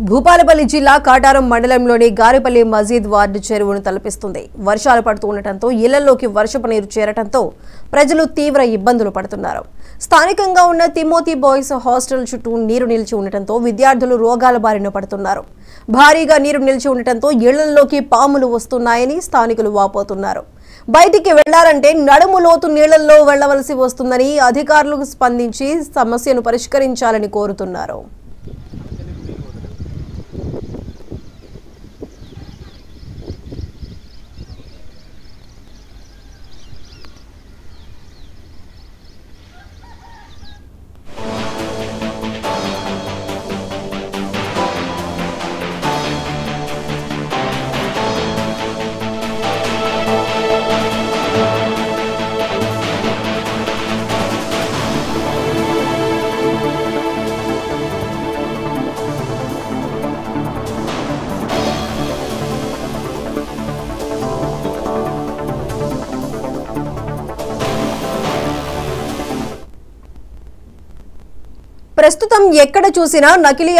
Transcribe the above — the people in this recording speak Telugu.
భూపాలపల్లి జిల్లా కాటారం మండలంలోని గారిపల్లి మజీద్ వార్డు చెరువును తలపిస్తుంది. వర్షాలు పడుతూ ఉండటంతో ఇళ్లలోకి వర్షపు నీరు చేరటంతో ప్రజలు తీవ్ర ఇబ్బందులు పడుతున్నారు. స్థానికంగా ఉన్న తిమోతి బాయ్స్ హాస్టల్ చుట్టూ నీరు నిలిచి ఉండటంతో విద్యార్థులు రోగాల బారిన పడుతున్నారు. భారీగా నీరు నిలిచి ఉండటంతో ఇళ్లలోకి పాములు వస్తున్నాయని స్థానికులు వాపోతున్నారు. బయటికి వెళ్లాలంటే నడుము లోతు నీళ్లలో వెళ్లవలసి వస్తుందని అధికారులకు స్పందించి సమస్యను పరిష్కరించాలని కోరుతున్నారు. ప్రస్తుతం ఎక్కడ చూసినా నకిలీ